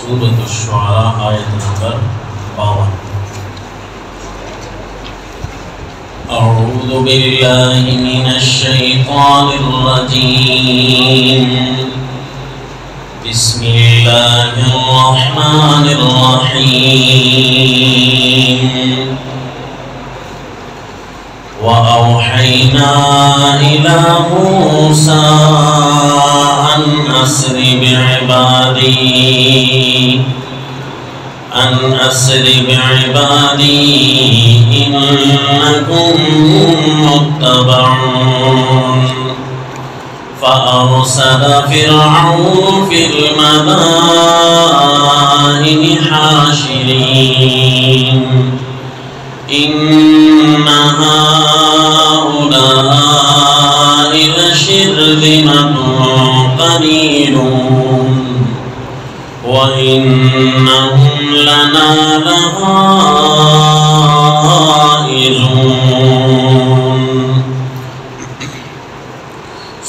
سورۃ الشعراء آیت نمبر 52۔ اعوذ باللہ من الشیطان الرجیم، بسم اللہ الرحمن الرحیم۔ وَأَوْحَيْنَا إِلَى مُوسَىٰ أَنْ أَسْرِ بِعِبَادِي إِنَّكُمْ مُتَّبَعُونَ فَأَرْسَلَ فِرْعَوْنُ فِي الْمَدَائِنِ حَاشِرِينَ إِنَّ هَٰؤُلَاءِ لَشِرْذِمَةٌ قَلِيلُونَ وَإِنَّهُمْ لَنَا لَغَائِظُونَ۔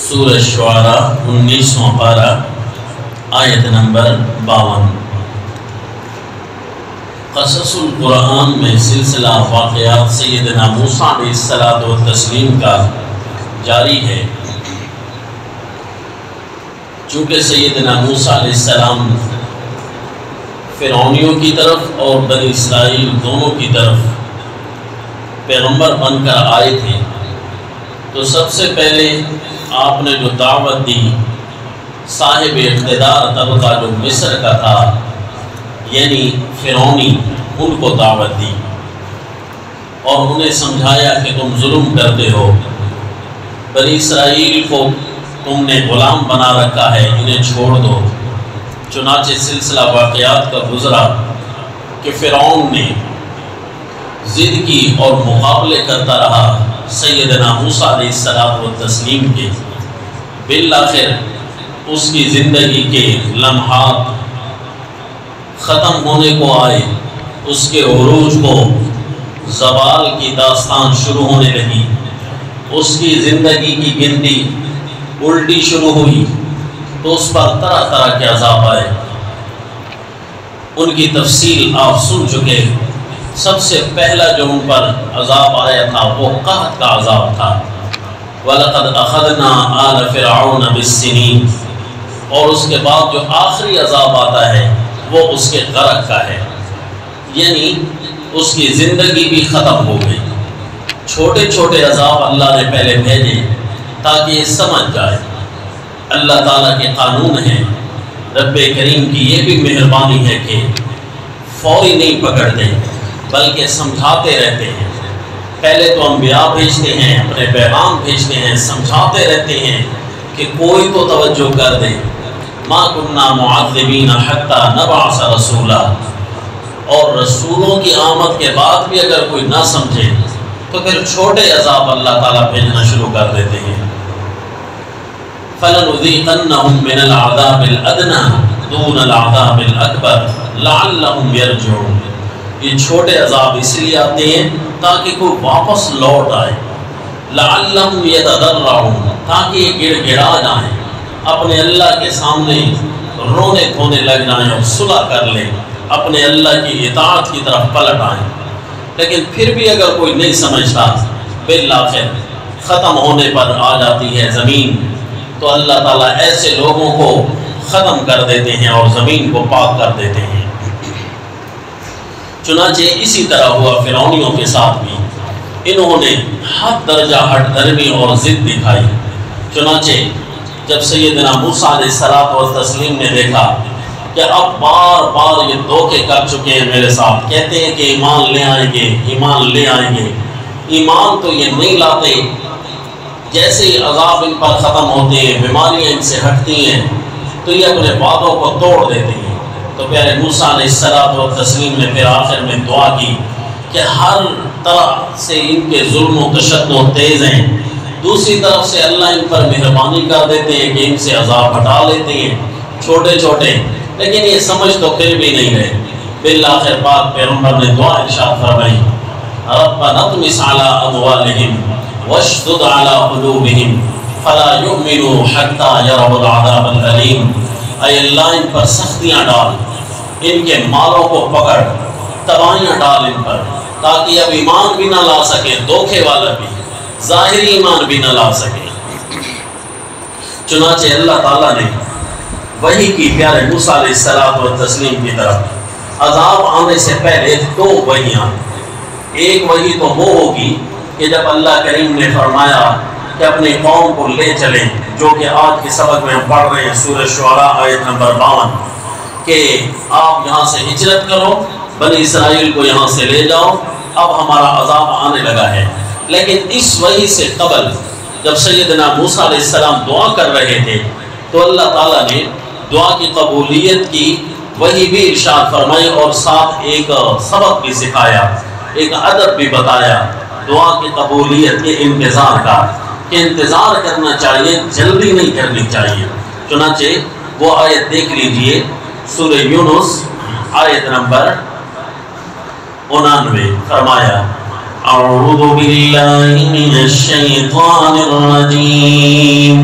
سورہ شعراء 19واں پارہ آیت نمبر 52۔ قصص القرآن میں سلسلہ واقعات سیدنا موسیٰ علیہ السلام کا جاری ہے۔ چونکہ سیدنا موسیٰ علیہ السلام فرعونیوں کی طرف اور بنی اسرائیل دونوں کی طرف پیغمبر بن کر آئے تھے، تو سب سے پہلے آپ نے جو دعوت دی صاحب اقتدار طبقہ جو مصر کا تھا یعنی فرعونی، ان کو دعوت دی اور انہیں سمجھایا کہ تم ظلم کرتے ہو، بنی اسرائیل کو تم نے غلام بنا رکھا ہے، انہیں چھوڑ دو۔ چنانچہ سلسلہ واقعات کا گزرا کہ فرعون نے ضد کی اور مقابلے کرتا رہا سیدنا موسیٰ علیہ السلام کے۔ بالآخر اس کی زندگی کے لمحات ختم ہونے کو آئے، اس کے عروج کو زوال کی داستان شروع ہونے لگی، اس کی زندگی کی گنتی الٹی شروع ہوئی، تو اس پر طرح طرح کے عذاب آئے۔ ان کی تفصیل آپ سن چکے۔ سب سے پہلا جو ان پر عذاب آیا تھا وہ قحط کا عذاب تھا۔ وَلَقَدْ أَخَذْنَا آلَ فِرْعَوْنَ بِالسِّنِينَ، اور اس کے بعد جو آخری عذاب آتا ہے وہ اس کے غرق کا ہے، یعنی اس کی زندگی بھی ختم ہو گئی۔ چھوٹے چھوٹے عذاب اللہ نے پہلے بھیجے تاکہ یہ سمجھ جائے اللہ تعالیٰ کے قانون ہیں۔ رب کریم کی یہ بھی مہربانی ہے کہ فوری نہیں پکڑتے بلکہ سمجھاتے رہتے ہیں۔ پہلے تو انبیاء بھیجتے ہیں، اپنے پیغام بھیجتے ہیں، سمجھاتے رہتے ہیں کہ کوئی تو توجہ کر دے۔ ما کننا معذبین حتی نبعث رسولا، اور رسولوں کی آمد کے بعد بھی اگر کوئی نہ سمجھے تو پھر چھوٹے عذاب اللہ تعالیٰ بھیجنا شروع کر دیتے ہیں۔ فَلَنُذِيقَنَّهُم مِّنَ الْعَذَابِ الْأَدْنَىٰ دُونَ الْعَذَابِ الْأَكْبَرِ لَعَلَّهُمْ يَرْجِعُونَ۔ یہ چھوٹے عذاب اس لیے آتے ہیں تاکہ کوئی واپس لوٹ آئے، لَعَلَّهُمْ يَتَضَرَّعُونَ، تاکہ یہ گڑ گڑا جائیں، اپنے اللہ کے سامنے رونے دھونے لگ جائیں اور صلح کر لیں، اپنے اللہ کی اطاعت کی طرف پلٹ آئیں۔ لیکن پھر بھی اگر کوئی نہیں سمجھتا، بالآخر ختم ہونے پر آ جاتی ہے زمین، تو اللہ تعالیٰ ایسے لوگوں کو ختم کر دیتے ہیں اور زمین کو پاک کر دیتے ہیں۔ چنانچہ اسی طرح ہوا فرعونیوں کے ساتھ بھی، انہوں نے حد درجہ ہٹ دھرمی اور ضد دکھائی۔ چنانچہ جب سیدنا موسیٰ علیہ السلام نے دیکھا کہ اب بار بار یہ دھوکے کر چکے ہیں میرے ساتھ، کہتے ہیں کہ ایمان لے آئیں گے، ایمان لے آئیں گے، ایمان تو یہ نہیں لاتے، جیسے ہی عذاب ان پر ختم ہوتے ہیں، بیماریاں ان سے ہٹتی ہیں تو یہ اپنے وعدوں کو توڑ دیتے ہیں۔ تو پیارے موسیٰ علیہ السلام نے پھر آخر میں دعا کی کہ ہر طرح سے ان کے ظلم و تشدد تیز ہیں، دوسری طرف سے اللہ ان پر مہربانی کر دیتے ہیں کہ ان سے عذاب ہٹا لیتے ہیں چھوٹے چھوٹے، لیکن یہ سمجھ تو پھر بھی نہیں رہے۔ بالآخر پاک پیغمبر نے دعا ارشاد فرمائی، رَبَّنَا اطْمِسْ عَلَىٰ أَمْوَالِهِمْ وَاشْدُدْ عَلَىٰ قُلُوبِهِمْ فَلَا يُؤْمِنُوا حَتَّىٰ يَرَوُا الْعَذَابَ الْأَلِيمَ۔ اے اللہ ان پر سختیاں ڈال ان کے مالوں کو پکڑ، تباہیاں ڈال ان پر، تاکہ اب ایمان بھی نہ لا سکے، دھوکے والا بھی، ظاہری ایمان بھی نہ لا سکے۔ چنانچہ اللہ تعالیٰ نے وحی کی پیارے موسیٰ علیہ السلام کی طرف عذاب آنے سے پہلے دو وحیاں۔ ایک وحی تو وہ ہوگی کہ جب اللہ کریم نے فرمایا کہ اپنی قوم کو لے چلیں، جو کہ آج کے سبق میں ہم پڑھ رہے ہیں سورہ شعراء آیت نمبر 52، کہ آپ یہاں سے ہجرت کرو، بنی اسرائیل کو یہاں سے لے جاؤ، اب ہمارا عذاب آنے لگا ہے۔ لیکن اس وحی سے قبل جب سیدنا موسیٰ علیہ السلام دعا کر رہے تھے تو اللہ تعالیٰ نے دعا کی قبولیت کی وحی بھی ارشاد فرمائی، اور ساتھ ایک سبق بھی سکھایا، ایک ادب بھی بتایا دعا کی قبولیت کے انتظار کا، کہ انتظار کرنا چاہیے، جلدی نہیں کرنی چاہیے۔ چنانچہ وہ آیت دیکھ لیجئے، سورہ یونس آیت نمبر 99، فرمایا اعوذ باللہ من الشیطان الرجیم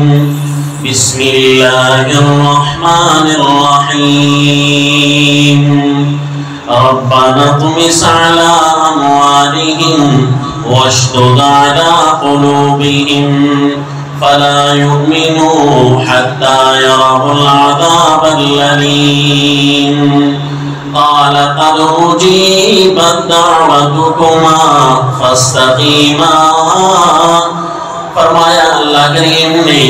بسم اللہ الرحمن الرحیم ربنا اطمس على اموالهم واشدد على قلوبهم فلا يؤمنوا حتى يروا العذاب الأليم قال قد أجيبت دعوتكما فاستقيما۔ فرمایا اللہ کریم نے،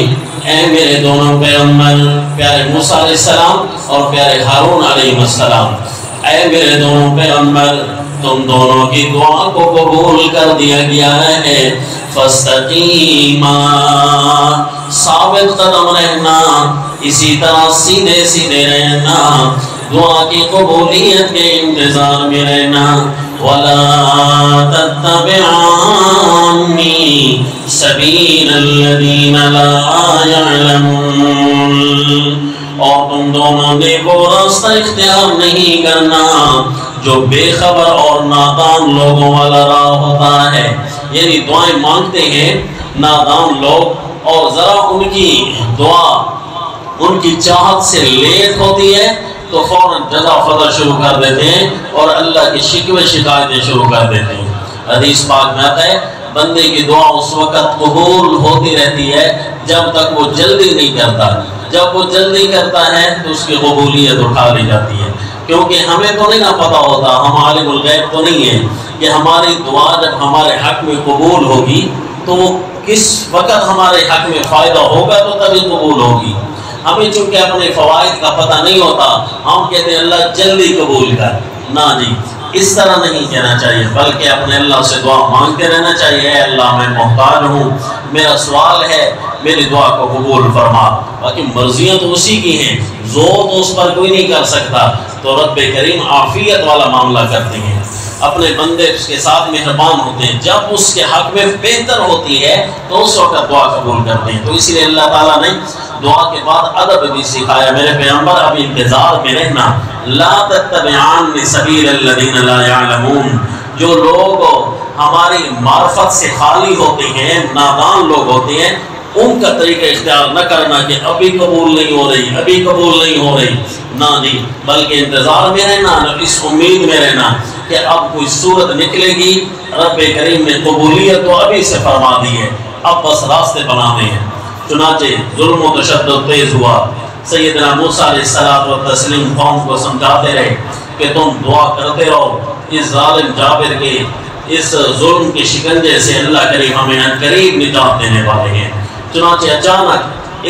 اے میرے دونوں پیغمبر پیارے موسیٰ علیہ السلام اور پیارے ہارون علیہ السلام، اے میرے دونوں پیغمبر تم دونوں کی دعا کو قبول کر دیا گیا ہے، فاستقیما، ثابت قدم رہنا، اسی طرح سیدھے سیدھے رہنا، دعا کی قبولیت کے انتظار میں رہنا، وَلَا تَتَّبِعَانِّ سَبِيلَ الَّذِينَ لَا يَعْلَمُونَ، اور تم دونوں نے وہ راستہ اختیار نہیں کرنا جو بے خبر اور نادان لوگوں والا راہ ہوتا ہے۔ یعنی دعائیں مانگتے ہیں نادان لوگ، اور ذرا ان کی دعا ان کی چاہت سے لیٹ ہوتی ہے تو فوراً جزا فضا شروع کر دیتے ہیں اور اللہ کی شکوے شکایتیں شروع کر دیتے ہیں۔ حدیث پاک میں آتا ہے بندے کی دعا اس وقت قبول ہوتی رہتی ہے جب تک وہ جلدی نہیں کرتا، جب وہ جلدی کرتا ہے تو اس کی قبولیت اٹھا لی جاتی ہے، کیونکہ ہمیں تو نہیں نہ پتا ہوتا، ہم عالم الغیب تو نہیں ہیں کہ ہماری دعا جب ہمارے حق میں قبول ہوگی تو وہ کس وقت ہمارے حق میں فائدہ ہوگا تو تبھی قبول ہوگی۔ ہمیں چونکہ اپنے فوائد کا پتہ نہیں ہوتا، ہم کہتے ہیں اللہ جلدی قبول کر، نہ جی اس طرح نہیں کہنا چاہیے، بلکہ اپنے اللہ سے دعا مانگتے رہنا چاہیے، اے اللہ میں محتاج ہوں، میرا سوال ہے میری دعا کو قبول فرما۔ باقی مرضیاں تو اسی کی ہیں، زور تو اس پر کوئی نہیں کر سکتا، تو رب کریم عافیت والا معاملہ کرتے ہیں، اپنے بندے اس کے ساتھ مہربان ہوتے ہیں، جب اس کے حق میں بہتر ہوتی ہے تو اس وقت دعا قبول کرتے ہیں۔ تو اسی لیے اللہ تعالیٰ نے دعا کے بعد ادب بھی سکھایا، میرے پیغمبر اب انتظار میں رہنا، لا تتبعان سبیل الذین لا یعلمون، جو لوگ ہماری معرفت سے خالی ہوتے ہیں، نادان لوگ ہوتے ہیں، ان کا طریقہ اختیار نہ کرنا کہ ابھی قبول نہیں ہو رہی، ابھی قبول نہیں ہو رہی، نہ جی، بلکہ انتظار میں رہنا، اس امید میں رہنا کہ اب کوئی صورت نکلے گی، رب کریم نے قبولیت تو ابھی سے فرما دی ہے، اب بس راستے بنانے ہیں۔ چنانچہ ظلم و تشدد تیز ہوا، سیدنا موسیٰ علیہ السلام قوم کو سمجھاتے رہے کہ تم دعا کرتے رہو، اس ظالم جابر کے اس ظلم کے شکنجے سے اللہ کریم ہمیں قریب نجات دینے والے ہیں۔ چنانچہ اچانک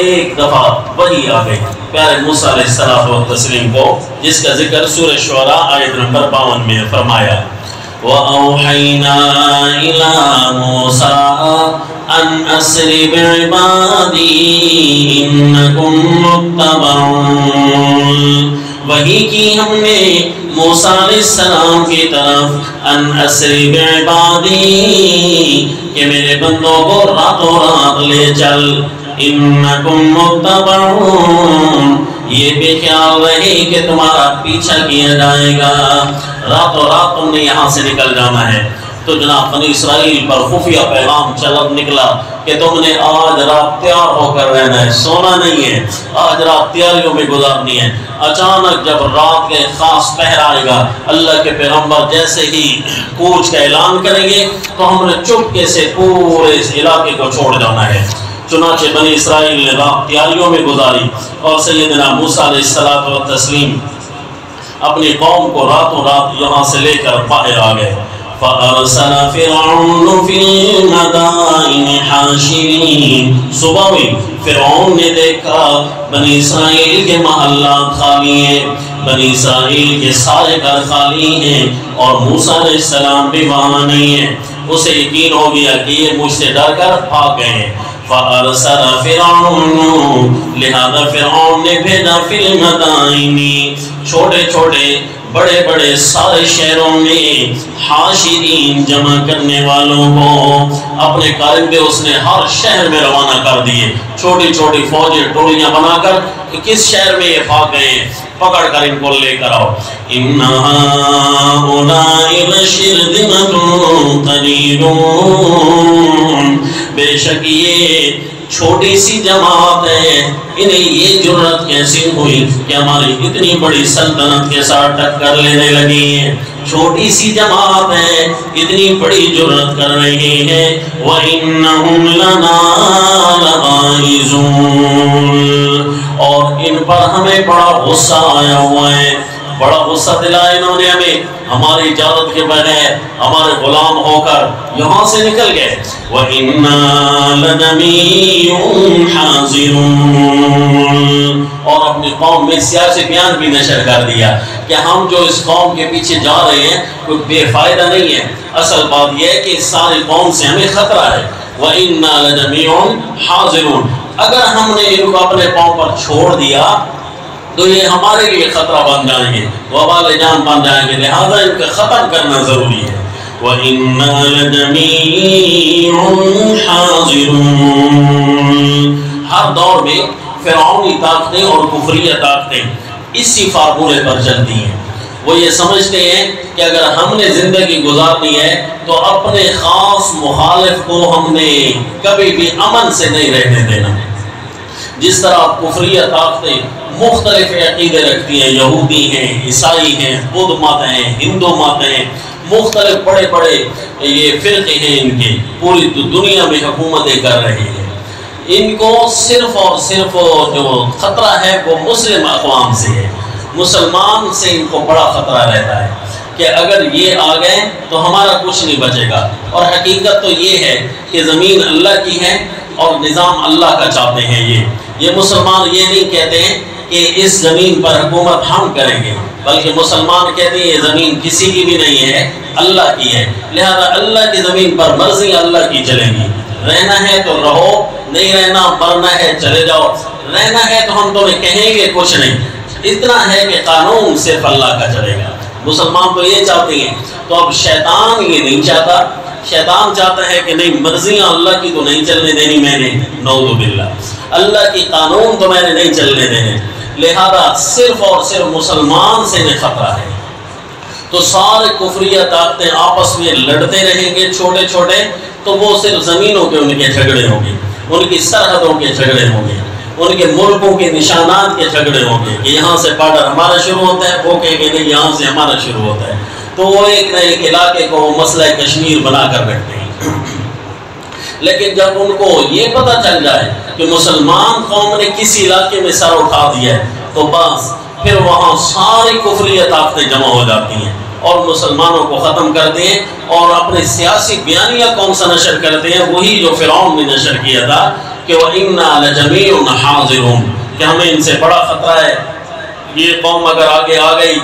ایک دفعہ وحی آ گئی پیارے موسیٰ علیہ السلام کو، جس کا ذکر سورہ شعراء آیت نمبر 52 میں فرمایا، وَأَوْحَيْنَا إِلَىٰ مُوسَىٰ أَنْ أَسْرِ بِعِبَادِي إِنَّكُمْ مُتَّبَعُونَ، وحی کی ہم نے موسیٰ علیہ السلام کی طرف، ان اسری بعبادی، کہ میرے بندوں کو راتوں رات لے چل، انکم متبعون، یہ بھی خیال رہے کہ تمہارا پیچھا کیا جائے گا، راتوں رات تم نے یہاں سے نکل جانا ہے، تو جناب بنی اسرائیل پر خفیہ پیغام چل نکلا کہ تم نے آج رات تیار ہو کر رہنا ہے، سونا نہیں ہے، آج رات تیاریوں میں گزارنی ہے۔ اچانک جب رات کے خاص پہر آئے گا، اللہ کے پیغمبر جیسے ہی کوچ کا اعلان کریں گے تو ہم نے چپکے سے پورے اس علاقے کو چھوڑ جانا ہے۔ چنانچہ بنی اسرائیل نے رات تیاریوں میں گزاری اور سیدنا موسیٰ علیہ الصلوۃ والتسلیم اپنی قوم کو راتوں رات یہاں سے لے کر باہر آ گئے۔ فَأَرْسَلَ فِرْعَوْنُ فِي الْمَدَائِنِ حَاشِرِينَ، صبح ہوئی فرعون نے دیکھا بنی اسرائیل کے محلات خالی ہیں، بنی اسرائیل کے سارے گھر خالی ہیں اور موسیٰ علیہ السلام بھی وہاں نہیں ہیں۔ اسے یقین ہو گیا کہ یہ مجھ سے ڈر کر بھاگ گئے ہیں۔ فَأَرْسَلَ فِرْعَوْنُ، لہذا فرعون نے بھیجا فِي الْمَدَائِنِ، چھوٹے چھوٹے بڑے بڑے سارے شہروں میں حاشرین، جمع کرنے والوں کو، اپنے کارندے اس نے ہر شہر میں روانہ کر دیے، چھوٹی چھوٹی فوجیں ٹولیاں بنا کر کہ کس شہر میں یہ بھاگ گئے ہیں پکڑ کر ان کو لے کر آؤ۔ إِنَّ هَٰؤُلَاءِ لَشِرْذِمَةٌ قَلِيلُونَ، بے شک یہ چھوٹی سی جماعت ہے، انہیں یہ جرت کیسے ہوئی کہ ہماری اتنی بڑی سلطنت کے ساتھ ٹکر لینے لگی ہیں؟ چھوٹی سی جماعت ہے، اتنی بڑی جرت کر رہی ہے۔ وَإِنَّهُمْ لَنَا لَغَائِظُونَ، اور ان پر ہمیں بڑا غصہ آیا ہوا ہے، بڑا غصہ دلایا انہوں نے ہمیں، ہماری اجازت کے بغیر ہمارے غلام ہو کر یہاں سے نکل گئے۔ وَإِنَّا لَجَمِيعٌ حَاذِرُونَ، اور اپنی قوم میں سیاسی بیان بھی نشر کر دیا کہ ہم جو اس قوم کے پیچھے جا رہے ہیں کوئی بے فائدہ نہیں ہے، اصل بات یہ ہے کہ اس ساری قوم سے ہمیں خطرہ ہے۔ وَإِنَّا لَجَمِيعٌ حَاذِرُونَ، اگر ہم نے ان کو اپنے پاؤں پر چھوڑ دیا تو یہ ہمارے لیے خطرہ بن جائیں گے، وبال جان بن جائیں گے، لہذا ان کو ختم کرنا ضروری ہے۔ وَإِنَّا لَجَمِيعٌ حَاذِرُونَ، ہر دور میں فرعونی طاقتیں اور کفریہ طاقتیں اسی فارمولے پر چلتی ہیں۔ وہ یہ سمجھتے ہیں کہ اگر ہم نے زندگی گزارنی ہے تو اپنے خاص مخالف کو ہم نے کبھی بھی امن سے نہیں رہنے دینا۔ جس طرح کفریہ طاقتیں مختلف عقیدے رکھتی ہیں، یہودی ہیں، عیسائی ہیں، بدھ مت ہیں، ہندو مت ہیں، مختلف بڑے بڑے یہ فرقے ہیں ان کے، پوری دنیا میں حکومتیں کر رہے ہیں۔ ان کو صرف اور صرف جو خطرہ ہے وہ مسلم اقوام سے ہے، مسلمان سے ان کو بڑا خطرہ رہتا ہے کہ اگر یہ آ گئے تو ہمارا کچھ نہیں بچے گا۔ اور حقیقت تو یہ ہے کہ زمین اللہ کی ہے اور نظام اللہ کا چاہتے ہیں۔ یہ مسلمان یہ نہیں کہتے ہیں کہ اس زمین پر حکومت ہم کریں گے، بلکہ مسلمان کہتے ہیں یہ زمین کسی کی بھی نہیں ہے، اللہ کی ہے، لہذا اللہ کی زمین پر مرضی اللہ کی چلیں گی۔ رہنا ہے تو رہو، نہیں رہنا مرنا ہے چلے جاؤ، رہنا ہے تو ہم تمہیں کہیں گے کچھ نہیں، اتنا ہے کہ قانون صرف اللہ کا چلے گا۔ مسلمان تو یہ چاہتے ہیں۔ تو اب شیطان یہ نہیں چاہتا، شیطان چاہتا ہے کہ نہیں، مرضیاں اللہ کی تو نہیں چلنے دینی میں نے، نعوذ باللہ، اللہ کی قانون تو میں نے نہیں چلنے دینے، لہذا صرف اور صرف مسلمان سے انہیں خطرہ ہے۔ تو سارے کفریہ طاقتیں آپس میں لڑتے رہیں گے چھوٹے چھوٹے، تو وہ صرف زمینوں کے ان کے جھگڑے ہوں گے، ان کی سرحدوں کے جھگڑے ہوں گے، ان کے ملکوں کے نشانات کے جھگڑے ہوں گے کہ یہاں سے بارڈر ہمارا شروع ہوتا ہے، وہ کہیں گے نہیں یہاں سے ہمارا شروع ہوتا ہے۔ تو وہ ایک نہ ایک علاقے کو مسئلہ کشمیر بنا کر رکھتے ہیں۔ لیکن جب ان کو یہ پتہ چل جائے کہ مسلمان قوم نے کسی علاقے میں سر اٹھا دیا ہے تو بس پھر وہاں ساری کفریہ طاقتیں جمع ہو جاتی ہیں اور مسلمانوں کو ختم کرتے ہیں اور اپنے سیاسی بیانیہ کون سا نشر کرتے ہیں، وہی جو فرعون نے نشر کیا تھا کہ وَإِنَّا لَجَمِيعٌ حَاذِرُونَ، کہ ہمیں ان سے بڑا خطرہ ہے، یہ قوم اگر آگے آ گئی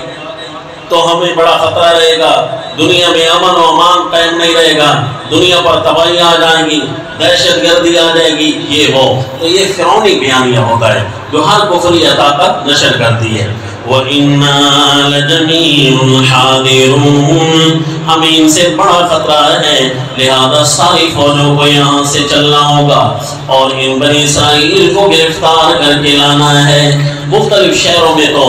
تو ہمیں بڑا خطرہ رہے گا، دنیا میں امن و امان قائم نہیں رہے گا، دنیا پر تباہیاں آ جائیں گی، دہشت گردی آ جائے گی، یہ وہ۔ تو یہ فرعونی بیانیہ ہوتا ہے جو ہر کفریہ طاقت نشر کرتی ہے۔ وَإِنَّا لَجَمِيعٌ حَاذِرُونَ، ہمیں ان سے بڑا خطرہ ہے، لہذا ساری فوجوں کو یہاں سے چلنا ہوگا اور ان بنی اسرائیل کو گرفتار کر کے لانا ہے۔ مختلف شہروں میں تو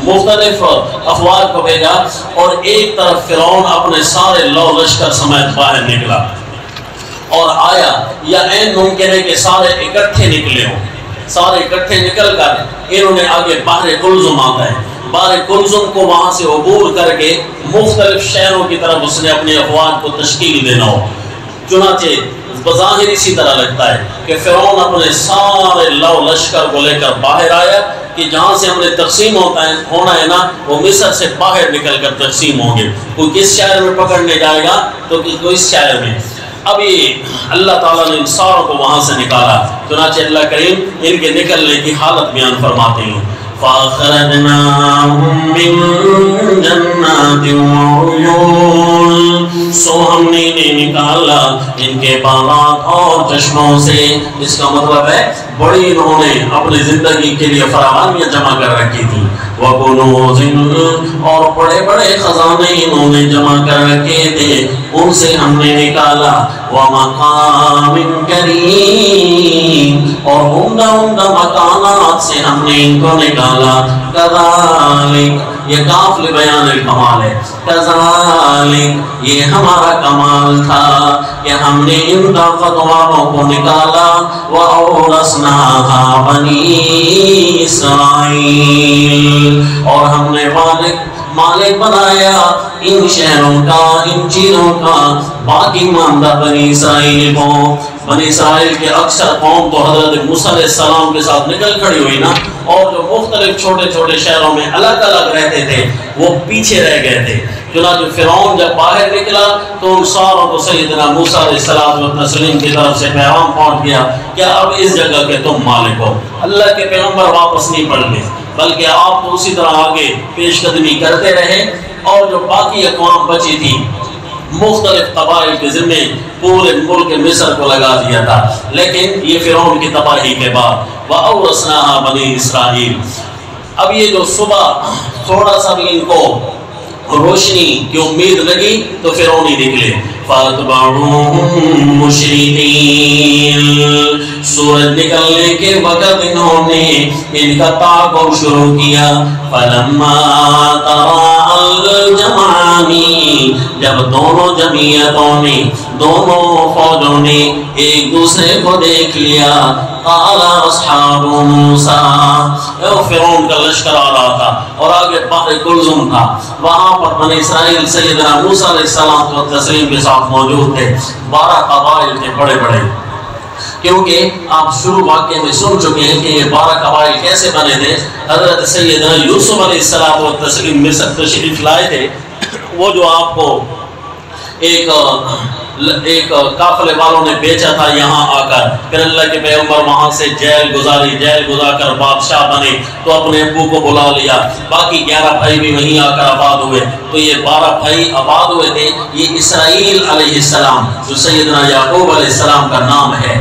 مختلف افواج کو بھیجا، اور ایک طرف فرعون اپنے سارے لو لشکر سمیت باہر نکلا اور آیا، یا این ممکن ہے کہ سارے اکٹھے نکلے ہوں، سارے اکٹھے نکل کر انہوں نے آگے بحر کلزم آتا ہے، بحر کلزم کو وہاں سے عبور کر کے مختلف شہروں کی طرف اس نے اپنی افواج کو تشکیل دینا ہو۔ چنانچہ بظاہر اسی طرح لگتا ہے کہ فرعون اپنے سارے لو لشکر کو لے کر باہر آیا کہ جہاں سے ہم نے تقسیم ہونا ہے نا، وہ مصر سے باہر نکل کر تقسیم ہوں گے، کوئی کس شہر میں پکڑنے جائے گا تو کوئی اس شہر میں۔ اب یہ اللہ تعالیٰ نے ان ساروں کو وہاں سے نکالا، چنانچہ اللہ کریم ان کے نکلنے کی حالت بیان فرماتے ہیں، فَأَخْرَجْنَاهُمْ مِنْ جَنَّاتٍ وَعُيُونٍ، سو ہم نے انہیں نکالا ان کے باغات اور چشموں سے۔ اس کا مطلب ہے بڑی انہوں نے اپنی زندگی کے لیے فراوانیاں جمع کر رکھی تھی، وَكُنُوزٍ، اور بڑے بڑے خزانے انہوں نے جمع کر رکھے تھے، ان سے ہم نے نکالا، وَمَقَامٍ كَرِيمٍ، اور عمدہ مکانات سے ہم نے ان کو نکالا۔ کذالک، یہ کاف لبیان الکمال ہے، کذالک، یہ ہمارا کمال تھا کہ ہم نے ان طاقت والوں کو نکالا، وَأَوْرَثْنَاهَا بَنِي إِسرائیل، اور ہم نے مالک بنایا ان شہروں کا، ان چیزوں کا باقی ماندہ بنی اسرائیل کو۔ بنی اسرائیل کے اکثر قوم تو حضرت موسیٰ علیہ السلام کے ساتھ نکل کھڑی ہوئی نا، اور جو مختلف چھوٹے چھوٹے شہروں میں الگ الگ رہتے تھے وہ پیچھے رہ گئے تھے۔ چنانچہ فرعون جب باہر نکلا تو ان ساروں کو سیدنا موسیٰ علیہ السلام کی طرف سے پیغام پہنچ گیا کہ اب اس جگہ کے تم مالک ہو، اللہ کے پیغمبر واپس نہیں پلٹے، بلکہ آپ تو اسی طرح آگے پیش قدمی کرتے رہے، اور جو باقی اقوام بچی تھی مختلف قبائل کے ذمے پورے ملک مصر کو لگا دیا تھا، لیکن یہ فرعون کی تباہی کے بعد وَأَوْرَثْنَاهَا بَنِي إِسْرَائِيل۔ اب یہ جو صبح تھوڑا سا بھی ان کو روشنی کی امید لگی تو فرعون ہی نکلے، فَأَتْبَعُوهُم مُشْرِقِينَ، سورج نکلنے کے وقت انہوں نے ان کا تعاقب شروع کیا، فَلَمَّا تَرَاءَ الْجَمْعَانِ، جب دونوں جمعیتوں نے، دونوں فوجوں نے ایک دوسرے کو دیکھ لیا، قال اصحاب موسیٰ، فرعون کا لشکر آ رہا تھا اور آگے بحر کلزم تھا، وہاں پر بنی اسرائیل سیدنا موسیٰ علیہ السلام کے ساتھ موجود تھے، 12 قبائل تھے بڑے بڑے، کیونکہ آپ شروع واقعے میں سن چکے ہیں کہ یہ 12 قبائل کیسے بنے تھے۔ حضرت سیدنا یوسف علیہ السلام مصر تشریف لائے تھے، وہ جو آپ کو ایک قافلے والوں نے بیچا تھا یہاں آ کر، پھر اللہ کے پیغمبر وہاں سے جیل گزار کر بادشاہ بنے تو اپنے ابو کو بلا لیا، باقی 11 بھائی بھی وہیں آ کر آباد ہوئے، تو یہ 12 بھائی آباد ہوئے تھے۔ یہ اسرائیل علیہ السلام جو سیدنا یعقوب علیہ السلام کا نام ہے،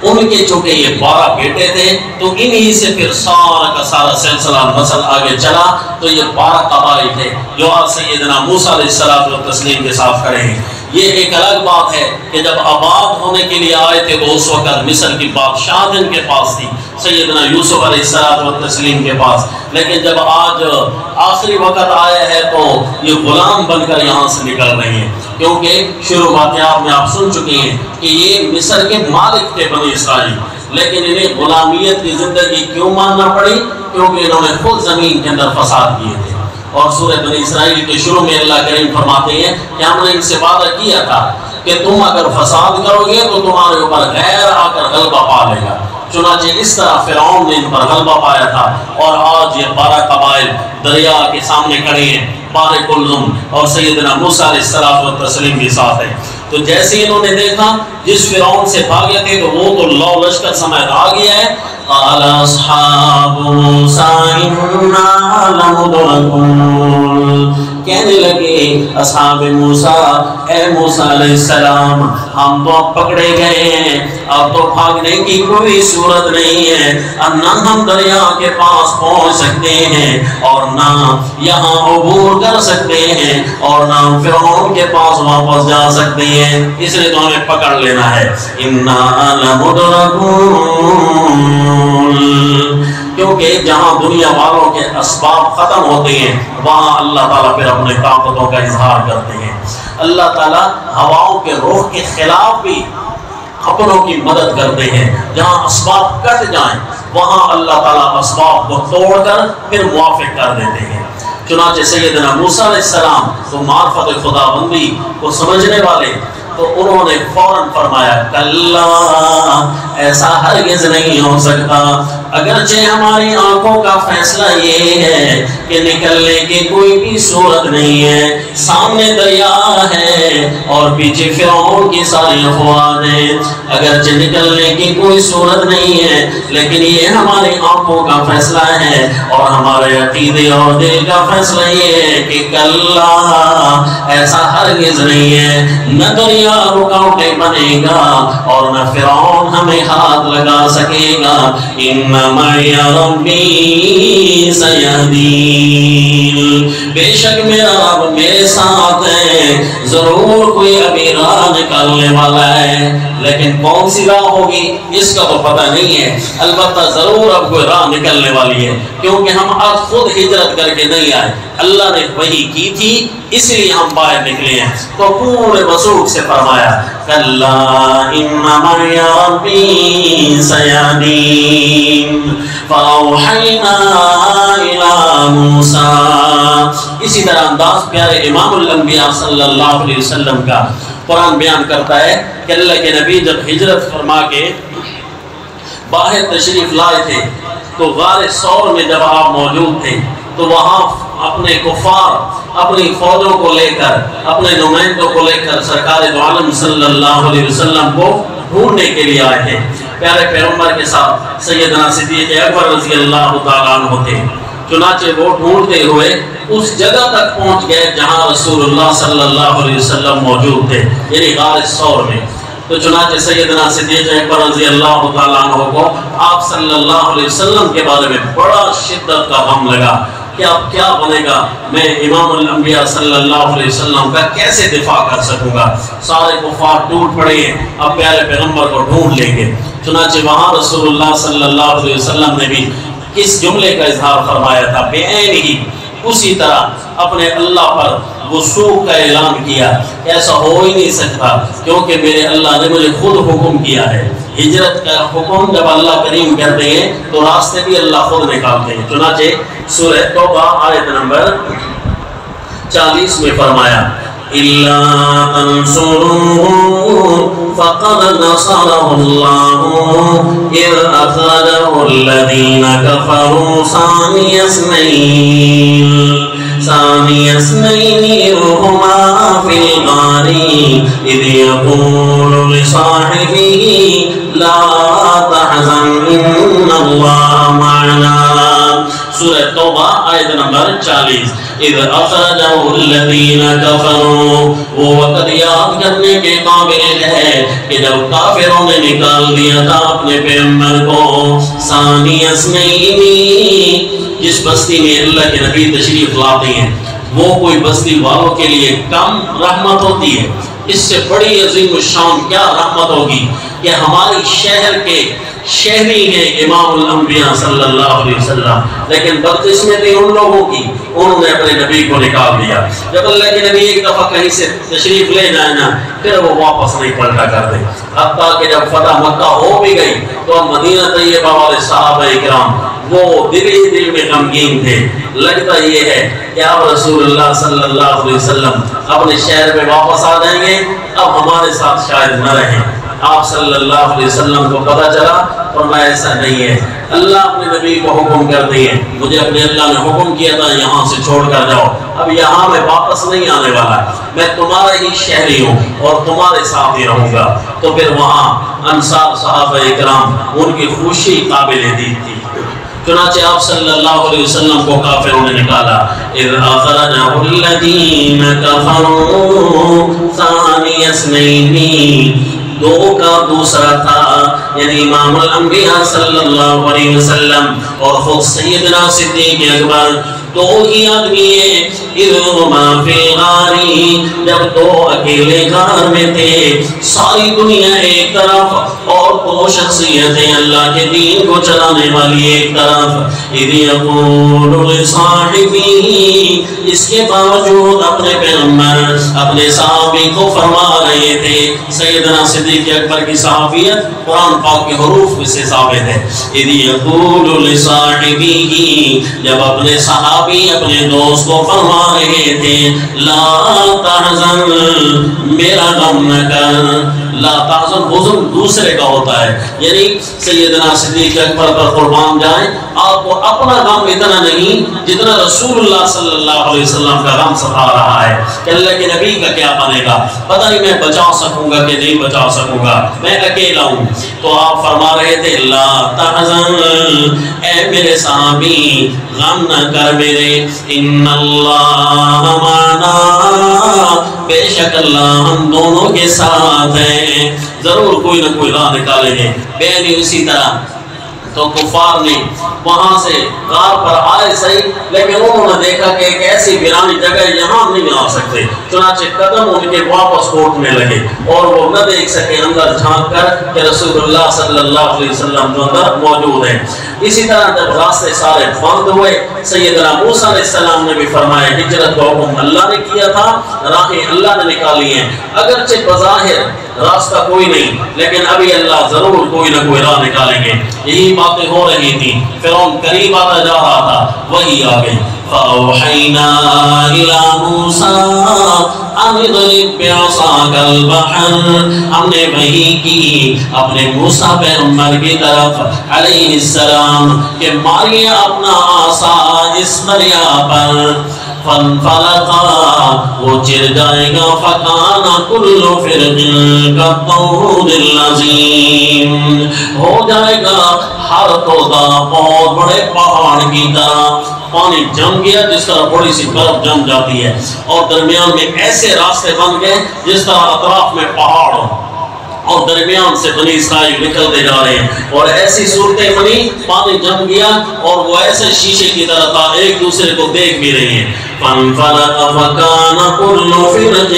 ان کے چونکہ یہ 12 بیٹے تھے تو انہی سے پھر سارا کا سارا سلسلہ نسل آگے چلا، تو یہ 12 قبائل تھے جو آج سیدنا موسیٰ علیہ السلام کے ساتھ کھڑے ہیں۔ یہ ایک الگ بات ہے کہ جب آباد ہونے کے لیے آئے تھے تو اس وقت مصر کی بادشاہت ان کے پاس تھی، سیدنا یوسف علیہ السلام کے پاس، لیکن جب آج آخری وقت آیا ہے تو یہ غلام بن کر یہاں سے نکل رہے ہیں، کیونکہ شروع واقعات میں آپ سن چکے ہیں کہ یہ مصر کے مالک تھے بنی اسرائیل، لیکن انہیں غلامیت کی زندگی کیوں ماننا پڑی؟ کیونکہ انہوں نے خود زمین کے اندر فساد کیے تھے۔ اور سورہ بنی اسرائیل کے شروع میں اللہ کریم فرماتے ہیں کہ ہم نے ان سے وعدہ کیا تھا کہ تم اگر فساد کرو گے تو تمہارے اوپر غیر آ کر غلبہ پا لے گا، چنانچہ اس طرح فرعون نے ان پر غلبہ پایا تھا، اور آج یہ 12 قبائل دریا کے سامنے کھڑے ہیں، بحر کلزم، اور سیدنا موسیٰ علیہ السلام کے ساتھ ہے۔ تو جیسے انہوں نے دیکھا جس فرعون سے بھاگے تھے تو وہ تو لو لشکر سمیت آ گیا ہے، قال اصحاب موسیٰ انا لمدرکون، کہنے لگے اصحاب موسیٰ، اے موسیٰ علیہ السلام ہم تو اب پکڑے گئے ہیں، اب تو بھاگنے کی کوئی صورت نہیں ہے، نہ ہم دریا کے پاس پہنچ سکتے ہیں اور نہ یہاں عبور کر سکتے ہیں اور نہ فرعون کے پاس واپس جا سکتے ہیں، اس لیے تو ہمیں پکڑ لینا ہے، انا لمدرکون، کیونکہ کہ جہاں دنیا والوں کے اسباب ختم ہوتے ہیں وہاں اللہ تعالیٰ پھر اپنے طاقتوں کا اظہار کرتے ہیں۔ اللہ تعالیٰ ہواؤں کے رخ کے خلاف بھی اپنوں کی مدد کرتے ہیں۔ جہاں اسباب کٹ جائیں وہاں اللہ تعالیٰ اسباب کو توڑ کر پھر موافق کر دیتے ہیں۔ چنانچہ سیدنا موسیٰ علیہ السلام تو معرفت خدا بندی کو سمجھنے والے، تو انہوں نے فوراً فرمایا کلا، ایسا ہرگز نہیں ہو سکتا، اگرچہ ہماری آنکھوں کا فیصلہ یہ ہے کہ نکلنے کی کوئی بھی صورت نہیں ہے، سامنے دریا ہے اور پیچھے فرعون کی ساری افواج ہیں، اگرچہ نکلنے کی کوئی صورت نہیں ہے لیکن یہ ہماری آنکھوں کا فیصلہ ہے اور ہمارے عقیدے اور دل کا فیصلہ یہ ہے کہ کلا، ایسا ہرگز نہیں ہے، نہ دریا رکاوٹیں بنے گا اور نہ فرعون ہمیں ہاتھ لگا سکے گا، معی ربی سیہدین، بے شک میرا رب میرے ساتھ ہے، ضرور کوئی ابھی راہ نکالنے والا ہے، لیکن کون سی راہ ہوگی اس کا تو پتہ نہیں ہے، البتہ ضرور اب کوئی راہ نکلنے والی ہے، کیونکہ ہم آج خود ہجرت کر کے نہیں آئے، اللہ نے وحی کی تھی اس لیے ہم باہر نکلے ہیں۔ تو پورے وثوق سے فرمایا کلا ان معی ربی سیہدین فاوحینا الی موسیٰ۔ اسی طرح انداز پیارے امام الانبیاء صلی اللہ علیہ وسلم کا قرآن بیان کرتا ہے کہ اللہ کے نبی جب ہجرت فرما کے باہر تشریف لائے تھے تو غار ثور میں جب آپ موجود تھے تو وہاں اپنے کفار اپنی فوجوں کو لے کر، اپنے نمائندوں کو لے کر سرکار دو عالم صلی اللہ علیہ وسلم کو ڈھونڈنے کے لیے آئے تھے۔ پیارے پیغمبر کے ساتھ سیدنا صدیق اکبر رضی اللہ تعالیٰ عنہ تھے، چنانچہ وہ ڈھونڈتے ہوئے اس جگہ تک پہنچ گئے جہاں رسول اللہ صلی اللہ علیہ وسلم موجود تھے، یعنی غار ثور میں۔ تو چنانچہ سیدنا صدیق اکبر رضی اللہ تعالیٰ عنہ کو آپ صلی اللہ علیہ وسلم کے بارے میں بڑا شدت کا غم لگا کہ اب کیا بنے گا، میں امام الانبیاء صلی اللہ علیہ وسلم کا کیسے دفاع کر سکوں گا، سارے کفار ٹوٹ پڑے ہیں، اب پیارے پیغمبر کو ڈھونڈ لیں گے۔ چنانچہ وہاں رسول اللہ صلی اللہ علیہ وسلم نے بھی اس جملے کا اظہار فرمایا تھا، بے عین ہی اسی طرح اپنے اللہ پر وثوق کا اعلان کیا کہ ایسا ہو ہی نہیں سکتا، کیونکہ میرے اللہ نے مجھے خود حکم کیا ہے۔ ہجرت کا حکم جب اللہ کریم کرتے ہیں تو راستے بھی اللہ خود نکالتے ہیں۔ چنانچہ سورہ توبہ آیت نمبر 40 میں فرمایا إِلَّا تَنْصُرُوهُ فَقَدْ نَصَرَهُ اللَّهُ إِذْ أَخْرَجَهُ الَّذِينَ كَفَرُوا ثَانِيَ اثْنَيْنِ إِذْ هُمَا فِي الْغَارِ إِذْ يَقُولُ لِصَاحِبِهِ لَا تَحْزَنْ إِنَّ اللَّهَ مَعَنَا۔ سورہ توبہ آیت نمبر 40۔ اِذْ أَخْرَجَهُ الَّذِينَ كَفَرُوا، وہ وقت یاد کرنے کے قابل ہے کہ جب کافروں نے نکال دیا تھا اپنے پیغمبر کو، ثانی اثنین، جس بستی میں اللہ کے نبی تشریف لاتے ہیں وہ کوئی بستی والوں کے لیے کم رحمت ہوتی ہے؟ اس سے بڑی عظیم الشان کیا رحمت ہوگی کہ ہماری شہر کے شہری ہیں امام الانبیاء صلی اللہ علیہ وسلم، لیکن بدقسمتی ان لوگوں کی، انہوں نے اپنے نبی کو نکال دیا۔ جب اللہ کے نبی ایک دفعہ کہیں سے تشریف لے جائیں نا پھر وہ واپس نہیں پلٹا کرتے، حتیٰ کہ جب فتح مکہ ہو بھی گئی تو مدینہ طیبہ والے صحابہ اکرام وہ دل ہی دل میں غمگین تھے۔ لگتا یہ ہے کہ اب رسول اللہ صلی اللہ علیہ وسلم اپنے شہر میں واپس آ جائیں گے، اب ہمارے ساتھ شاید نہ رہیں۔ آپ صلی اللہ علیہ وسلم کو پتہ چلا، فرمایا ایسا نہیں ہے، اللہ اپنے نبی کو حکم کرتے ہیں، مجھے اپنے اللہ نے حکم کیا تھا یہاں سے چھوڑ کر جاؤ، اب یہاں میں واپس نہیں آنے والا، میں تمہارا ہی شہری ہوں اور تمہارے ساتھ ہی رہوں گا۔ تو پھر وہاں انصار صحابہ اکرام ان کی خوشی قابل دید تھی۔ چنانچہ آپ صلی اللہ علیہ وسلم کو کافروں نے نکالا، اِذْ أَخْرَجَهُ الَّذِينَ كَفَرُوا ثَانِيَ اثْنَيْنِ، دو کا دوسرا تھا، یعنی امام الانبیاء صلی اللہ علیہ وسلم اور خود سیدنا صدیق اکبر، دو ہی آدمی ہیں اذ ہما فی الغار، جب دو اکیلے غار میں تھے، ساری دنیا ایک طرف اور دو شخصیتیں اللہ کے دین کو چلانے والی ایک طرف، اذ یقول لصاحبہ، اس کے باوجود اپنے پیغمبر اپنے صحابی کو فرما رہے تھے۔ سیدنا صدیق اکبر کی صحابیت قرآن پاک کے حروف میں سے ثابت ہے۔ اذ یقول لصاحبہ، جب اپنے صحابی اپنے دوست کو فرما رہے تھے، لا تحزن، میرا غم نہ کر۔ لا تحزن حزن دوسرے کا ہوتا ہے، یعنی سیدنا صدیق اکبر پر قربان جائیں، آپ کو اپنا غم اتنا نہیں جتنا رسول اللہ صلی اللہ علیہ وسلم کا غم ستا رہا ہے کہ اللہ کے نبی کا کیا بنے گا، پتہ نہیں میں بچا سکوں گا کہ نہیں بچا سکوں گا، میں اکیلا ہوں۔ تو آپ فرما رہے تھے لا تحزن، اے میرے صحابی غم نہ کر میرے، ان اللہ معنا، بے شک اللہ ہم دونوں کے ساتھ ہیں، ضرور کوئی نہ کوئی راہ نکالیں گے۔ بہنی اسی طرح تو کفار نے وہاں سے غار پر آئے صحیح، لیکن انہوں نے دیکھا کہ ایک ایسی ویرانی جگہ یہاں نہیں آ سکتے، چنانچہ قدم ان کے واپس گھٹنے لگے اور وہ نہ دیکھ سکے اندر جھانک کر کہ رسول اللہ صلی اللہ علیہ وسلم جو اندر موجود ہیں۔ اسی طرح جب راستے سارے بند ہوئے، سیدنا موسیٰ علیہ السلام نے بھی فرمایا ہجرت کا حکم اللہ نے کیا تھا، راہیں اللہ نے نکالی ہیں، اگرچہ بظاہر راستہ کوئی نہیں لیکن ابھی اللہ ضرور کوئی نہ کوئی راہ نکالیں گے۔ یہی باتیں ہو رہی تھی، فرعون قریب آتا جا رہا تھا، وہی آ گئی۔ فَأَوْحَيْنَا إِلَىٰ مُوسَىٰ أَنِ اضْرِب بِّعَصَاكَ الْبَحْرَ، ہم نے وحی کی اپنے موسیٰ پیغمبر کی طرف علیہ السلام کہ ماریے اپنا عصا اس دریا پر، فَانْفَلَقَا، وہ چر جائے گا، فَكَانَ كُلُّ فِرْقٍ كَالطَّوْدِ الْعَظِيمِ، ہو جائے گا ہر تودا بہت بڑے پہاڑ کی طرح۔ پانی جم گیا جس طرح بڑی سی برف جم جاتی ہے، اور درمیان میں ایسے راستے بن گئے جس طرح اطراف میں پہاڑ ہو، اور درمیان سے بنی اسرائیل نکلتے جا رہے ہیں، اور ایسی صورتیں بنی، پانی جم گیا اور وہ ایسے شیشے کی طرح تھا، ایک دوسرے کو دیکھ بھی رہی ہیں۔ فَانْفَلَقَ فَكَانَ كُلُّ فِرْقٍ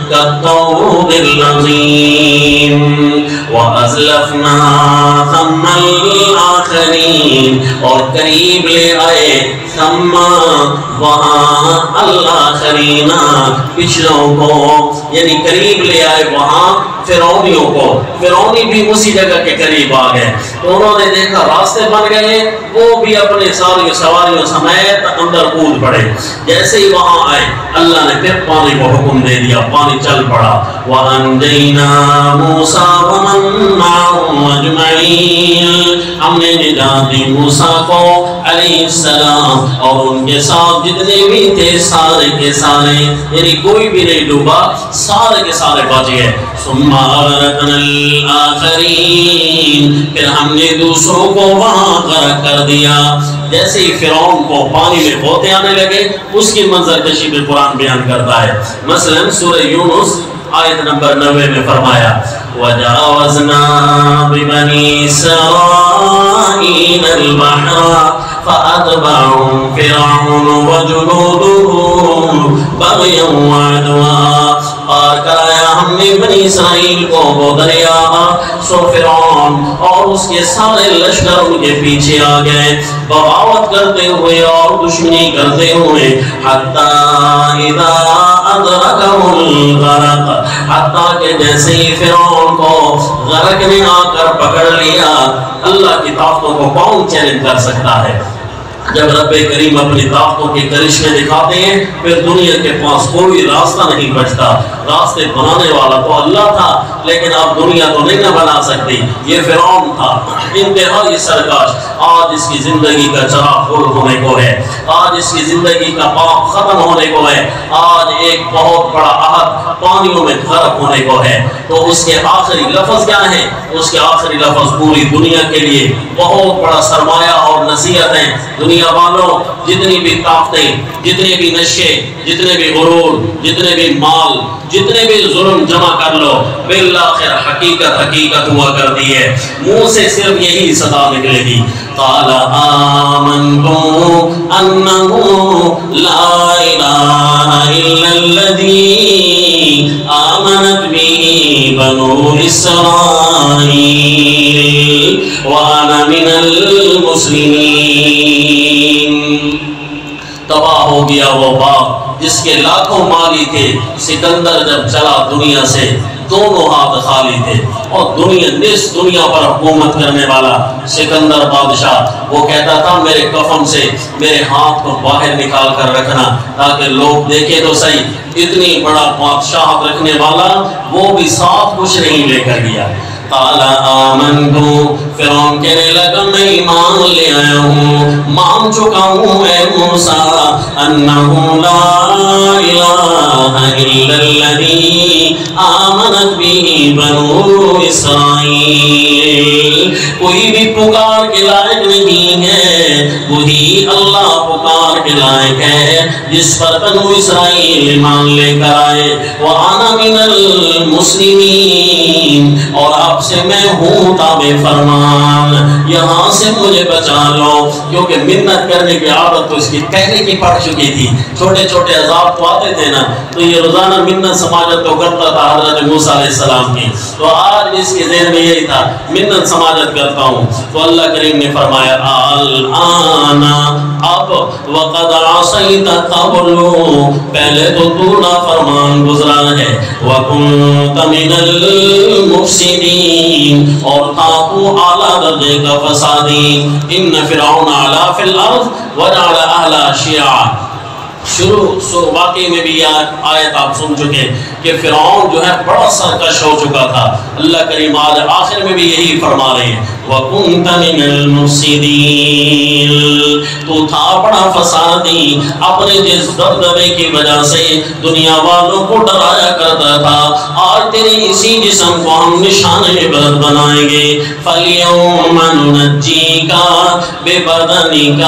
كَالطَّوْدِ الْعَظِيمِ وَأَزْلَفْنَا ثَمَّ الْآخَرِينَ، اور قریب لے آئے ثم وہاں الآخرین، پچھلوں کو، یعنی قریب لے آئے وہاں فرعونیوں کو، فرعونی بھی اسی جگہ کے قریب آ گئے، تو انہوں نے دیکھا راستے بن گئے، وہ بھی اپنے ساری سواریوں سمیت اندر کود پڑے۔ جیسے ہی وہاں آئے اللہ نے پھر پانی کو حکم دے دیا، پانی چل پڑا۔ وَأَنْجَيْنَا مُوسَىٰ وَمَن مَّعَهُ أَجْمَعِينَ، ہم نے نجات دی موسیٰ کو علیہ السلام اور ان کے ساتھ جتنے بھی تھے سارے کے سارے، یعنی کوئی بھی نہیں ڈوبا، سارے کے سارے بچ گئے۔ ثُمَّ أَغْرَقْنَا الْآخَرِينَ، پھر ہم نے دوسروں کو وہاں غرق کر دیا۔ جیسے ہی فرعون کو پانی میں غوطے آنے لگے، اس کی منظر کشی میں قرآن بیان کرتا ہے۔ مثلا سورہ یونس آیت نمبر 90 میں فرمایا وَجَاوَزْنَا بِبَنِي إِسْرَائِيلَ الْبَحْرَ فَأَتْبَعَهُمْ فِرْعَوْنُ وَجُنُودُهُ بَغْيًا وَعَدْوًا، پار کرایا ہم نے بنی اسرائیل کو وہ دریا، سو فرعون اور اس کے سارے لشکر ان کے پیچھے آ گئے، بغاوت کرتے ہوئے اور دشمنی کرتے ہوئے، حَتَّى إِذَا أَدْرَكَهُ الْغَرَقُ، حتیٰ کہ جیسے ہی فرعون کو غرق نے آ کر پکڑ لیا۔ اللہ کی طاقتوں کو کون چیلنج کر سکتا ہے؟ جب رب کریم اپنی طاقتوں کے کرشمے دکھاتے ہیں پھر دنیا کے پاس کوئی راستہ نہیں بچتا۔ راستے بنانے والا تو اللہ تھا، لیکن اب دنیا تو نہیں نہ بنا سکتی۔ یہ فرعون تھا انتہائی سرکش، آج اس کی زندگی کا چراغ گل ہونے کو ہے، آج اس کی زندگی کا پاپ ختم ہونے کو ہے، آج ایک بہت بڑا عہد پانیوں میں غرق ہونے کو ہے۔ تو اس کے آخری لفظ کیا ہیں؟ اس کے آخری لفظ پوری دنیا کے لیے بہت بڑا سرمایہ اور نصیحت ہیں۔ دنیا والوں، جتنی بھی طاقتیں، جتنے بھی نشے، جتنے بھی غرور، جتنے بھی مال، جتنے بھی ظلم جمع کر لو، بالآخر حقیقت حقیقت ہوا کرتی ہے، منہ سے صرف یہی صدا نکلے گی، قال آمنت انہ لا الہ الا الذی آمنت به بنو اسرائیل وانا من المسلمین۔ تباہ ہو گیا وہ باغ جس کے لاکھوں مالی تھے، سکندر جب چلا دنیا سے دونوں ہاتھ خالی تھے، اور نصف دنیا پر حکومت کرنے والا سکندر بادشاہ وہ کہتا تھا میرے کفن سے میرے ہاتھ کو باہر نکال کر رکھنا تاکہ لوگ دیکھیں تو صحیح، اتنی بڑا بادشاہت رکھنے والا وہ بھی ساتھ کچھ نہیں لے کر گیا۔ قال آمنتو، فرعون کہنے لگا میں ایمان لے آیا ہوں، مان چکا ہوں اے موسیٰ، انہو لا الہ الا الذی آمنت به بنو اسرائیل، کوئی بھی پکار کے لائق نہیں ہے، وہی اللہ پکار کے لائق ہے جس پر بنو اسرائیل ایمان لے کر آئے، وَأَنَا مِنَ الْمُسْلِمِينَ، اور اب سے میں ہوں تابع فرمان، یہاں سے مجھے بچا لو، کیونکہ منت کرنے کی عادت تو اس کی پہلے کی پڑ چکی تھی، چھوٹے چھوٹے عذاب تو آتے تھے نا، تو یہ روزانہ منت سماجت تو کرتا تھا حضرت موسیٰ علیہ السلام کی، تو آج اس کے ذہن میں یہی تھا منت سماجت کرتا ہوں، تو اللہ کریم نے فرمایا الآن، اب وقد عصیت قبل، پہلے تو تو نافرمان گزرا ہے، وَكُنْتَ مِنَ الْمُفْسِدِينَ، اور تھا تو اعلیٰ درجے کا فسادی، ان فرعون علا فی الارض وجعل اہلہا شیعا، شروع واقعی میں بھی یہ آیت آپ سن چکے کہ فرعون جو ہے بڑا سرکش ہو چکا تھا، اللہ کریم آج آخر میں بھی یہی فرما رہے ہیں وَكُنْتَ مِنَ الْمُفْسِدِينَ، تو تھا بڑا فسادی، اپنے جس دبدبے کی وجہ سے دنیا والوں کو ڈرایا کرتا تھا، آج تیرے اسی جسم کو ہم نشان عبرت بنائیں گے، فَالْيَوْمَ نُنَجِّيكَ بِبَدَنِكَ،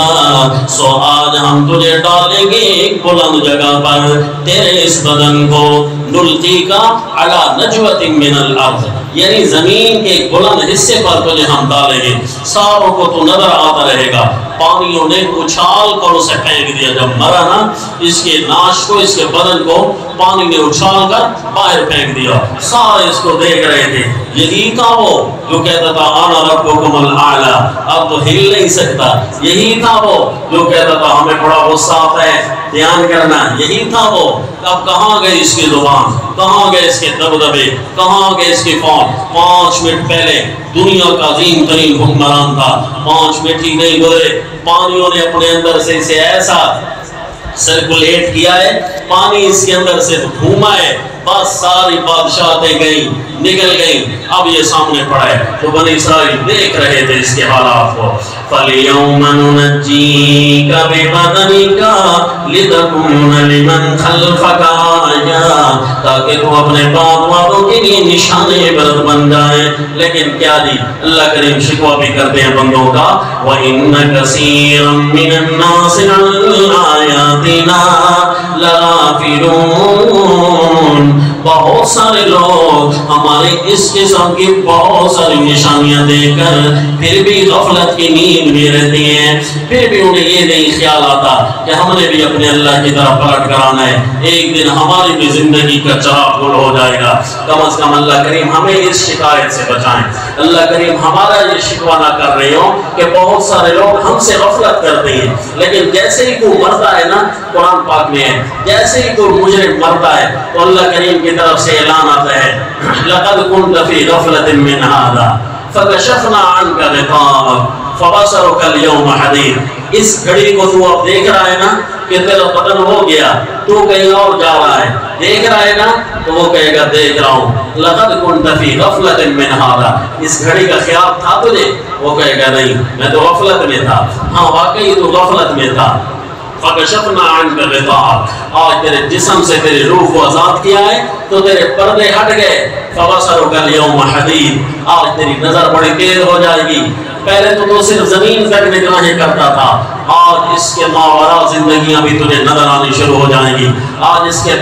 سو آج ہم تجھے ڈالیں گے ایک بلند جگہ پر، تیرے اس بدن کو نلقیکا علی نجوۃ من الارض، یعنی زمین کے بلند حصے پر تجھے ہم ڈالیں گے، ساروں کو تو نظر آتا رہے گا، پانیوں نے اچھال کر اسے پھینک دیا، جب مرا نا اس کے ناش کو، اس کے بدن کو پانی نے اچھال کر باہر پھینک دیا، سارے اس کو دیکھ رہے تھے، یہی تھا وہ جو کہتا تھا انا ربکم الاعلی، اب تو ہل نہیں سکتا، یہی تھا وہ جو کہتا تھا ہمیں بڑا غصہ آتا ہے دھیان کرنا، یہی تھا وہ، اب کہاں گئے اس کی زبان، کہاں گئے اس کے دبدبے، کہاں گئے اس کی فون، 5 منٹ پہلے دنیا کا عظیم ترین حکمران تھا، 5 منٹ ہی نہیں گزرے پانیوں نے اپنے اندر سے اسے ایسا سرکولیٹ کیا ہے، پانی اس کے اندر سے گھوما ہے، بس ساری بادشاہتیں گئیں نکل گئیں، اب یہ سامنے پڑا ہے، تو بنی اسرائیل دیکھ رہے تھے اس کے حالات کو، فَالْيَوْمَ نُنَجِّيكَ بِبَدَنِكَ لِتَكُونَ لِمَنْ خَلْفَكَ آیَةً، تاکہ تو اپنے بعد والوں کے لیے نشان عبرت بن جائے، لیکن کیا جی اللہ کریم شکوہ بھی کرتے ہیں بندوں کا، وَإِنَّ كَثِيرًا مِّنَ النَّاسِ عَنْ آیَاتِنَا لَغَافِلُونَ، بہت سارے لوگ ہمارے اس قسم کی بہت ساری نشانیاں دیکھ کر پھر بھی غفلت کی نیند میں رہتی ہیں، پھر بھی انہیں یہ نہیں خیال آتا کہ ہم نے بھی اپنے اللہ کی طرف پلٹ کر آنا ہے، ایک دن ہماری بھی زندگی کا چراغ گل ہو جائے گا، کم از کم اللہ کریم ہمیں اس شکایت سے بچائیں، اللہ کریم ہمارا یہ شکوہ نہ کر رہے ہوں کہ بہت سارے لوگ ہم سے غفلت کرتے ہیں، لیکن جیسے ہی کوئی مرتا ہے نا، قرآن پاک میں ہے، جیسے ہی کوئی مجرم مرتا ہے تو اللہ کریم کی طرف سے اعلان آتا ہے لَقَدْ كُنْتَ فِي غَفْلَةٍ مِّنْ هَذَا فَكَشَفْنَا عَنْكَ غِطَاءَكَ فَبَصَرُكَ الْيَوْمَ حَدِيدٌ، اس گھڑی کو تو اب دیکھ رہا ہے نا کہ تیرا بدن ہو گیا، تو کہیں اور جا رہا ہے، دیکھ رہا ہے نا تو وہ کہے گا دیکھ رہا ہوں، لَقَدْ كُنْتَ فِي غَفْلَةٍ مِّنْ هَذَا، اس گھڑی کا خیال تھا تجھے؟ وہ کہے گا نہیں میں تو غفلت میں تھا، ہاں واقعی تو غفلت میں تھا، فَكَشَفْنَا عَنْكَ غِطَاءَكَ، آج تیرے جسم سے تیری روح کو آزاد کیا ہے تو تیرے پردے ہٹ گئے، فَبَصَرُكَ الْيَوْمَ حَدِيدٌ، آج تیری نظر بڑی تیز ہو جائے گی، پہلے تو صرف زمین تک نگاہیں کرتا تھا، آج اس کے ماوراء زندگیاں بھی تجھے نظر آنی شروع ہو جائیں گی، آج اس کے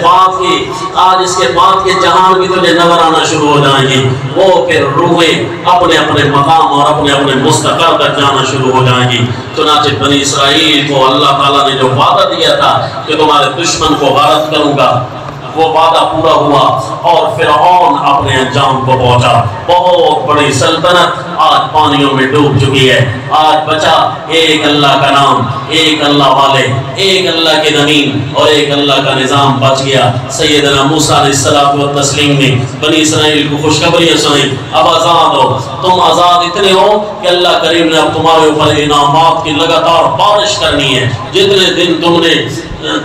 بعد کے جہان بھی تجھے نظر آنا شروع ہو جائیں گی۔ وہ پھر روحیں اپنے اپنے مقام اور اپنے اپنے مستقر تک جانا شروع ہو جائیں گی۔ چنانچہ بنی اسرائیل کو اللہ تعالیٰ نے جو وعدہ دیا تھا کہ تمہارے دشمن کو غارت کروں گا، وہ وعدہ پورا ہوا اور فرعون اپنے انجام کو پہنچا۔ بہت بڑی سلطنت آج پانیوں میں ڈوب چکی ہے، آج بچا ایک اللہ کا نام، ایک اللہ والے، ایک اللہ کے زمین اور ایک اللہ کا نظام بچ گیا۔ سیدنا موسیٰ علیہ السلام و تسلیم نے بنی اسرائیل کو خوشخبریاں سنائی، اب آزاد ہو، تم آزاد اتنے ہو کہ اللہ کریم نے اب تمہارے اوپر انعامات کی لگاتار بارش کرنی ہے۔ جتنے دن تم نے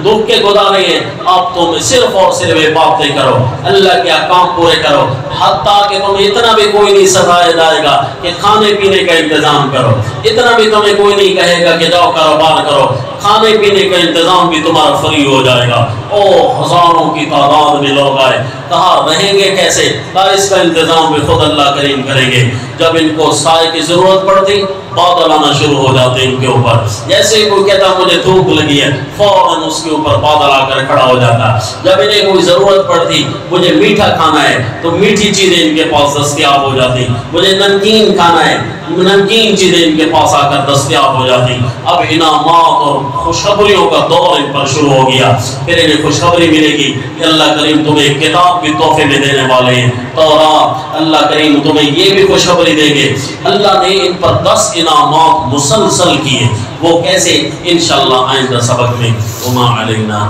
دکھ کے گزارے ہیں، اب تم صرف اور صرف عبادتیں کرو، اللہ کے احکام پورے کرو، حتیٰ کہ تمہیں اتنا بھی کوئی نہیں ستایا جائے گا کہ کھانے پینے کا انتظام کرو، اتنا بھی تمہیں کوئی نہیں کہے گا کہ جاؤ کاروبار کرو، کھانے پینے کا انتظام بھی تمہارا فری ہو جائے گا۔ او ہزاروں کی تعداد میں لوگ آئے، کہاں رہیں گے کیسے؟ اس کا انتظام بھی خود اللہ کریم کریں گے۔ جب ان کو سائے کی ضرورت پڑتی، بادل آنا شروع ہو جاتے ان کے اوپر، جیسے ہی کوئی کہتا مجھے دھوپ لگی ہے، فوراً اس کے اوپر بادل آ کر کھڑا ہو جاتا۔ جب انہیں کوئی ضرورت پڑتی، مجھے میٹھا کھانا ہے، تو میٹھی چیزیں ان کے پاس دستیاب ہو جاتی، مجھے نمکین کھانا ہے، نمکین چیزیں ان کے پاس آ کر دستیاب ہو جاتی۔ اب انعامات اور خوشخبریوں کا دور ان پر شروع ہو گیا۔ پھر انہیں خوشخبری ملے گی کہ اللہ کریم تمہیں ایک کتاب بھی تحفے میں دینے والے ہیں، تورات، اللہ کریم تمہیں یہ بھی خوشخبری دیں گے۔ اللہ نے ان پر 10 انعامات مسلسل کیے، وہ کیسے؟ انشاءاللہ آئندہ سبق میں۔ وما علینا